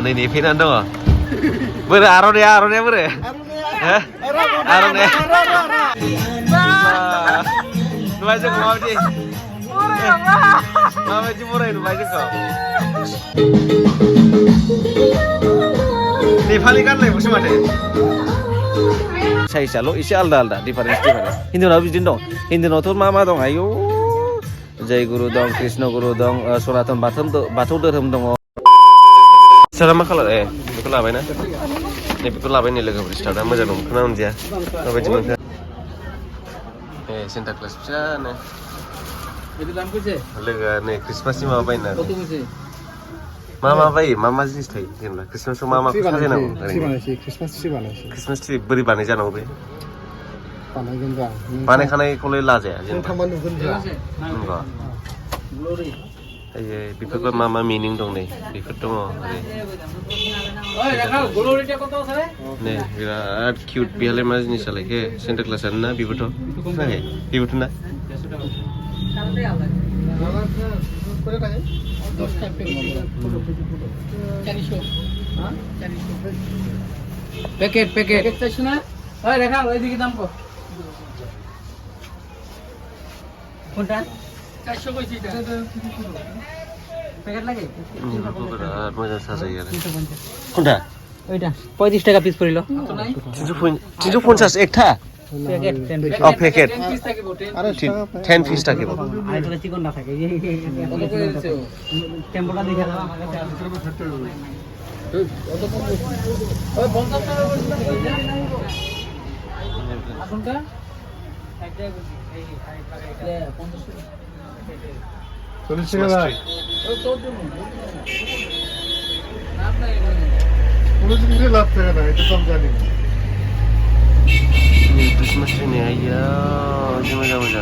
नै फैनानै दङ बोरै आर'नाइया बोरै आर'नाइया नुबाय जोंखौ माबायदि बराय नुबाय जोंखौ नेपालि गानलायबावसो माथो साइजआल' एसे आलदा डिफारेन्स हिन्दुनाव बिदिनो दं हिन्दुनावथ' मा दं आयौ जय गुरु दं कृष्ण गुरु दं सनातन बाथौ धोरोम दङ सारा मा खालार बेखौ लाबायना बेखौ लाबाय नै लोगोफोर स्टार्टआ मोजां नंखोना मोनजाया माबायदि मोनखो सेन्टा क्लास फिसानो लोगोआ नै ख्रिस्टमासनि माबा बायना मा बायो मा जिनिस थायो जेनेबा ख्रिस्टमासआव मा साजायनांगौ ख्रिस्टमास ट्रि बोरै बानाय जानांगौ बे बानायखानायखौलाय लाजाया जेनेबा बेफोरबो मा मिनिं दं नै बेफोर दङ नै बिराद किउट बेहालाय मा जिनिस जालायखो सेन्टा क्लासआनो ना बेबोथ' ना প্যাকেট চাইছো না ওই দেখা ওইদিকে দাম কো কোনটা 400 কইছি এটা প্যাকেট লাগে বিরাট মোজা সাজাই আরে কোনটা ওইটা 35 টাকা পিস পড়িল 350 একটা প্যাকেট 10 পিস প্যাকেট 10 পিস থাকিব আরে 10 পিস থাকিব আর এটা চিকন না থাকে টেম্পোটা দেখা দাও আমার কাছে ওই 50 টাকা আসুনটা একটা এই 50 টাকা চল্লিশ টাকা ভাই লাভ নাই কোনো জিনিসে লাভ থাকে না এটা সব জানি ক্রিসমাস ট্রি নিয়ে আইয়া মজা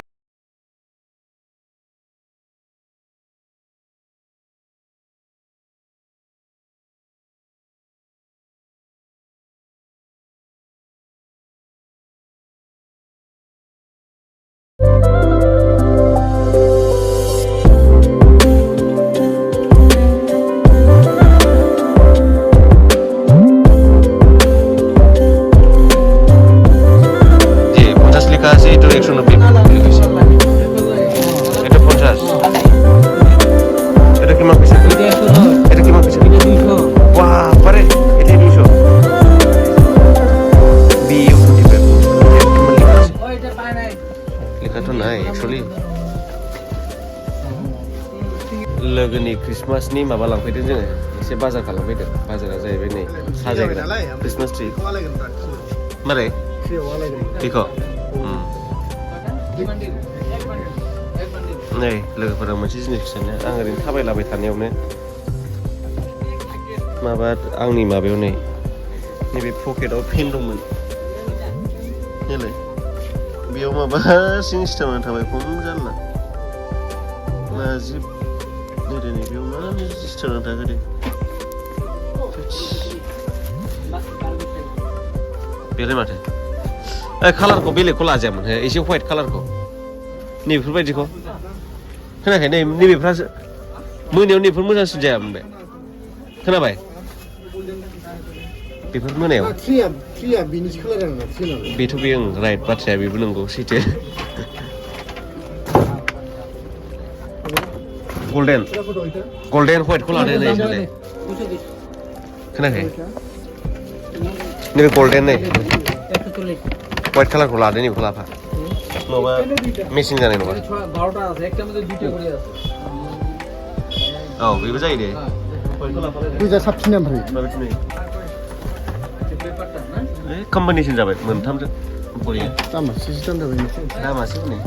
लोगोनि क्रिसमासनि माबा लांफैदों जोङो एसे बाजार खालामफैदों बाजारा जाहैबाय नै साजायग्रा क्रिसमास ट्रि मारै बेखौ नै लोगोफोरा मोनसे जिनिस खिथानो आं ओरैनो थाबायलाबाय थानायावनो माबा आंनि माबायाव नै नैबे पकेटआव पेन दंमोन नालाय बेयाव माबा जिनिस थांनानै थाबाय खम जानला लाजिब नै बेयाव मा जिनिस थांनानै थाखो दे बेलाय माथो कालारखौ बेलेगखौ लाजायामोन एसे व्हाइट कालारखौ नैबेफोरबायदिखौ खोनायाखै नैबेफ्रासो मोनायाव नैफोर मोजांसिन जायामोन बे खोनाबाय बेफोर मोनायाव बेथ' बे राइट बाथ्राया बेबो नंगौ सैथो गल्डेन व्हाइटखौ लादो नै जोंलाय खोनायाखै नैबे गल्डेन नै व्हाइट कालारखौ लादो नैबेखौ लाफा नङाबा मेसिन जानाय नङा औ बेबो जायो दे साबसिन ओमफ्राय कम्बिनेसन जाबाय मोनथामजों बरिया दामासो हनै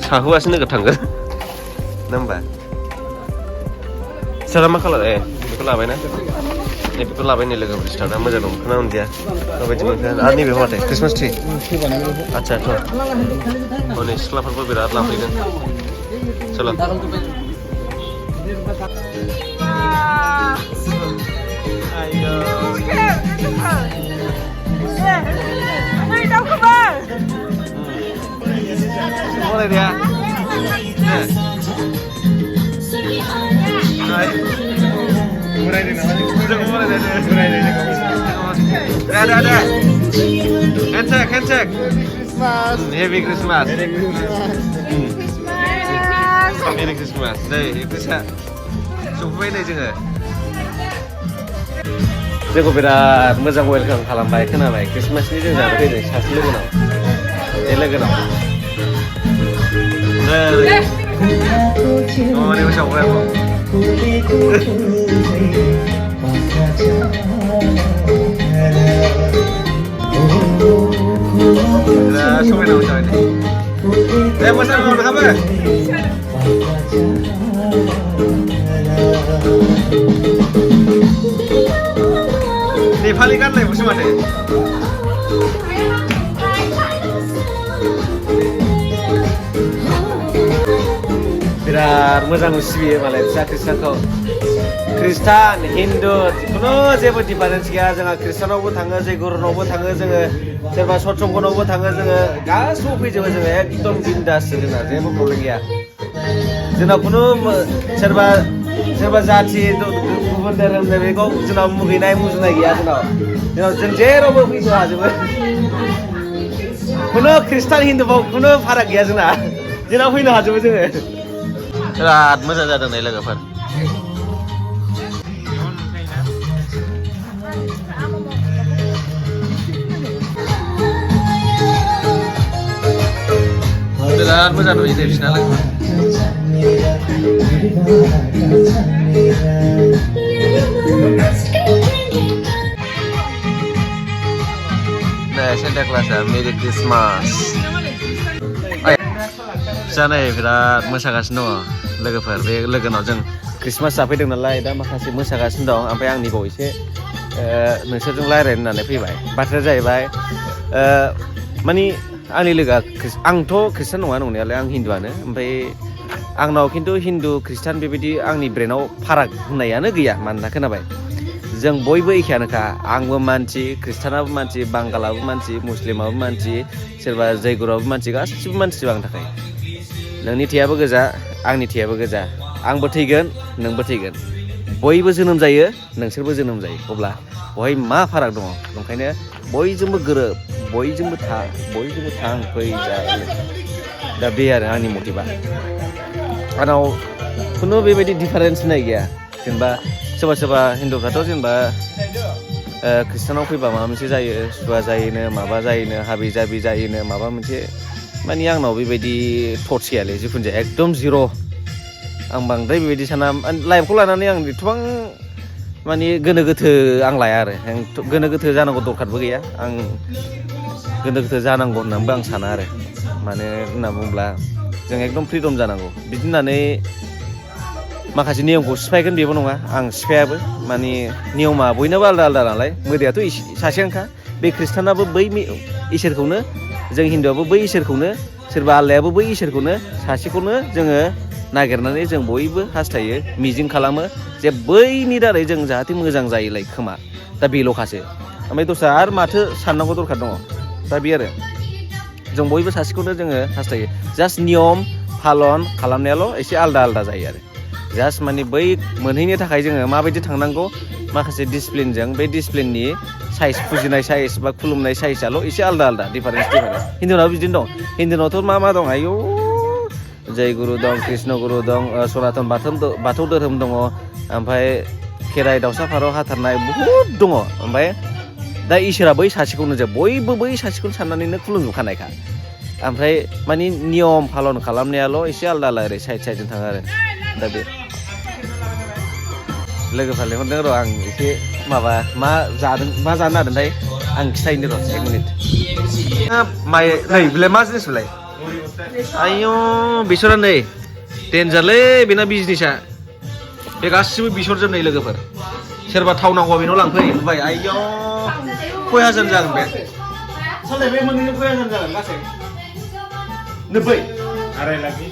साहोआसो नोगोद थांगोन ना होमबा सारा मा खालार बेखौ लाबायना बेखौ लाबाय नै लोगोफोर स्टार्टआ मोजां नंखोना मोनजाया माबायदि मोनखो आरो नैबे माथो क्रिसमास ट्रि आदसाथ' हनै सिख्लाफोरबो बिराद लांफैदों चलो Boleh dia. Mulai dia namanya. Ada. Handshake. Happy Christmas. Merry Christmas. Đây, Christmas. सफैबाय नै जोङो. जोंखौ बिराद मोजां वेलकाम खालामबाय खोनाबाय क्रिसमासनि जों जानो फैदों सासे लोगोनाव. लोगोनाव. Ini macam apa? Dah, semua nak macam ni. Pasal apa? Ni paling kan lagi musim mana? Biar moजां सिबियो मालाय फिसा खृष्टानखौ खृष्टान हिन्दु खुनु जेबो डिफारेन्स गैया जोंहा खृष्टानावबो थाङो जयगुरुनावबो थाङो जोङो सोरबा सत्संगनावबो थाङो जोङो गासिबो फैजोबो जोङो एकदम बिन्दास जोंना जेबो प्रब्लेम गैया जोंनाव खुनु सोरबा जाथि गुबुन धोरोम बेखौ जोंनाव मुगैनाय मुजुनाय गैया जोंनाव जों जेरावबो फैनो हाजोबो खुनु खृष्टान हिन्दुआव खुनु फाराग गैया जोंनाव फैनो हाजोबो जोङो बिराद मोजां जादों नै लोगोफोर बिराद मोजां नुयो दे बिसिना लोगोफोर दे सेन्टा क्लासआ मेरि क्रिसमास जानाय बिराद मोसागासिनो दङ लोगोफोर बे लोगोनाव जों क्रिसमास जाफैदों नालाय दा माखासे मोसागासिनो दं ओमफ्राय आंनिबाव एसे नोंसोरजों रायज्लायनो होननानै फैबाय बाथ्राया जाहैबाय मानि आंनि लोगोआ आंथ' खृष्टान नङा नंनायालाय आं हिन्दुआनो ओमफ्राय आंनाव खिन्थु हिन्दु खृष्टान बेबायदि आंनि ब्रेनाव फाराग होननायानो गैया मानोना खोनाबाय जों बयबो एखेयानोखा आंबो मानसि खृष्टानाबो मानसि बांगालाबो मानसि मुस्लिमाबो मानसि सोरबा जयगुरुआबो मानसि गासिबो मानसि आंनि थाखाय नोंनि थैयाबो गोजा आंनि थैयाबो गोजा आंबो थैगोन नोंबो थैगोन बयबो जोनोम जायो नोंसोरबो जोनोम जायो अब्ला बहाय मा फाराग दङ ओंखायनो बयजोंबो गोरोब बयजोंबो थां फै जा दा बे आरो आंनि मटिभा आंनाव खुनु बेबायदि डिफारेन्स होननाय गैया जेनेबा सोरबा हिन्दुफ्राथ' जेनेबा खृष्टानाव फैबा माबा मोनसे जायो सुवा जायोनो माबा जायोनो हाबि जाबि जायोनो माबा मोनसे मानि आंनाव बेबायदि थट्स गैयालै जिखुनु जाया एकदम जिर' आं बांद्राय बेबायदि साना लाइफखौ लानानै आं एथबां मानि गोनो गोथो आं लाया आरो गोनो गोथो जानांगौ दरखारबो गैया आं गोनो गोथो जानांगौ होननानैबो आं साना आरो मानो होनना बुङोब्ला जों एकदम फ्रिदम जानांगौ बिदि होननानै माखासे नियमखौ सिफायगोन बेबो नङा आं सिफायाबो मानि नियमा बयनाबो आलदा आलदा नालाय मोदायाथ' सासेयानोखा बे खृष्टानाबो बै इसोरखौनो जों हिन्दुआबो बै इसोरखौनो सोरबा आल्लायाबो बै इसोरखौनो सासेखौनो जोङो नागिरनानै जों बयबो हास्थायो मिजिं खालामो जे बैनि दारै जों जाहाथे मोजां जायोलाय खोमा दा बेल'खासो ओमफ्राय दस्रा आरो माथो साननांगौ दरखार दङ दा बे आरो जों बयबो सासेखौनो जोङो हास्थायो जास्ट नियम पालन खालामनायाल' एसे आलदा आलदा जायो आरो जास्ट माने बै मोनहैनो थाखाय जोङो माबायदि थांनांगौ माखासे डिसिप्लिनजों बे डिसिप्लिननि साइज फुजिनाय साइज बा खुलुमनाय साइजआल' एसे आलदा आलदा डिफारेन्स हिन्दुनाव बिदिनो दं हिन्दुनावथ' मा दं आयौ जयगुरु दं कृष्णगुरु दं सनातन बाथौ धोरोम दङ ओमफ्राय खेराइ दाउसा फारौ हाथारनाय बहुद दङ ओमफ्राय दा इसोरा बै सासेखौनो जे बयबो बै सासेखौनो साननानैनो खुलुमजोबखानायखा ओमफ्राय मानि नियम पालन खालामनायाल' एसे आलदा आलदा ओरै साइडजों थाङो आरो दा बे लोगोफ्रा लेंहरदों र' आं एसे माबा मा जानो नागिरदोंथाय आं खिथायनो र' 1 मिनिट माइ नै बेलाय मा जिनिस बेलाय आयौ बेसरा नै डेन्जारलै बेना बिजनेसा बे गासिबो बेसरजोब नै लोगोफोर सोरबा थाव नांगौबा बेनाव लांफै नुबाय आयौ खय हाजार जागोन बे सालाय बे मोननैनो खय हाजार जागोन गासै 90 2.5 लाखनि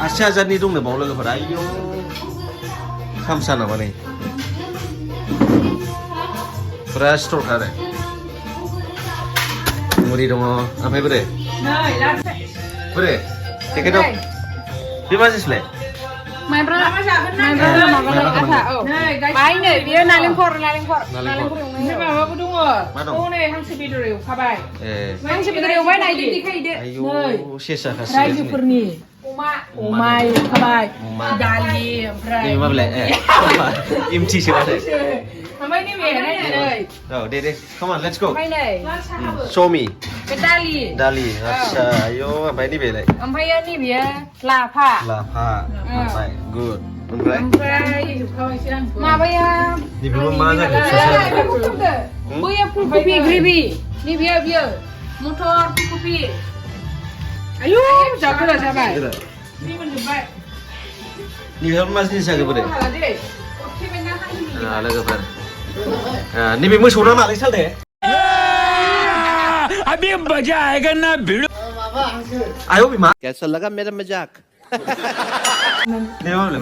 80,000नि दंनो बाव लोगोफोर आयौ खामसा नामा नै पुरा स्ट'र आरो मुरि दङ ओमफ्राय बोरै टिकेट दं बे मा जिनिसलाय माइब्रा माबा आथा औ नै बियो नालेंखर नालेंखर ओमफ्राय माबाबो दङ मा दं? नै हांसो बेदर एवखाबाय ए हांसो बेदर एवबाय नायदो आयौ सेसा खासि रायजोफोरनि अमा एवखाबाय अमा दालि ओमफ्राय ini mah belai imci sih ada ओमफ्राय नैबे नायनानै oh deh come on let's go ओमफ्राय नै show me बे दालि dali acha ayo apa ini belai ओमफ्राय नैबेयो लाफा lapa sampai good ओमफ्राय माबाया ini belum mana बैयो फुलकबि ग्रेभि नैबेयो बियो मटर फुलकबि आयु जागोरा जाबाय नि मोनजोबबाय ini kalau masih bisa kepada nah logokan nah ini bimo sona malai sal deh अभी मजा आएगा ना भिड़ो ayo bima कैसा लगा मेरा मजाक ini mah belum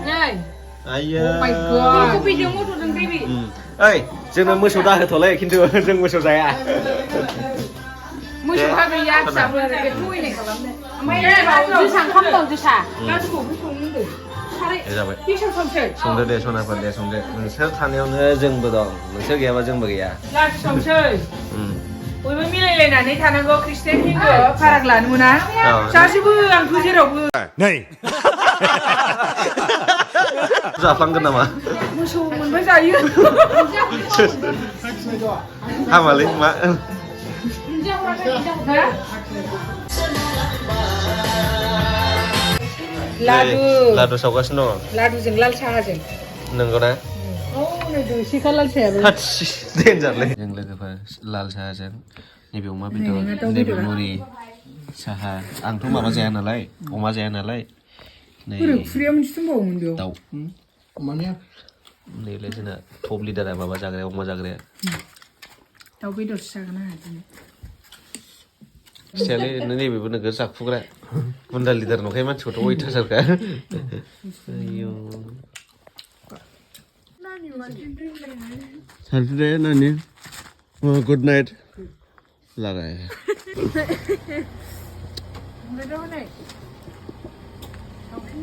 नै ayo my god फुलकबिजों मटरजों ग्रेभि ओइ जोंनो मोसौ दाहोथ'लै खिन्थु जों मोसौ जाया मोसौहा गैया फिसाफोर बे टयलेट खालामनो ओमफ्राय जोसा ओंखाम दं जोसा गासिखौ संनो होनदों जाबाय गेसाव संसै संदो दे सनाफोर दे संदो नोंसोर थानायावनो जोंबो दं नोंसोर गैयाबा जोंबो गैया लासै संसै बयबो मिलायलायनानै थानांगौ खृष्टान हिन्दु फाराग लानो मोना सासेबो आंथ' जेरावबो नहीं जाफ्लांगोन नामा मोसौ मोनबाय जायो हामालै मा लादु लादु सावगासिनो दङ लादुजों लाल साहाजों नंगौ ना औ नै दोसिखा लाल साहायाबो देन्जारलै जों लोगोफोर लाल साहाजों नैबे अमा बेदर नैबे मुरि साहा आंथ' माबा जाया नालाय अमा जाया नालाय नै खुरिया मोनसे दंबावोमोन बेयाव दाउ माने नैलाय जोंना टप लिडारा माबा जाग्राया अमा जाग्राया दाउ बेदरसो जागोन आंहा दिनै फिसायालै नैबेबो नोगोर जाखुग्रा गुन्दा लिडार नंखाय मानसिखौथ' अयथासारखा आयौ सानसुदे नानि गुड नाइट लागाय ओमफ्राय दा हनै दाउसिन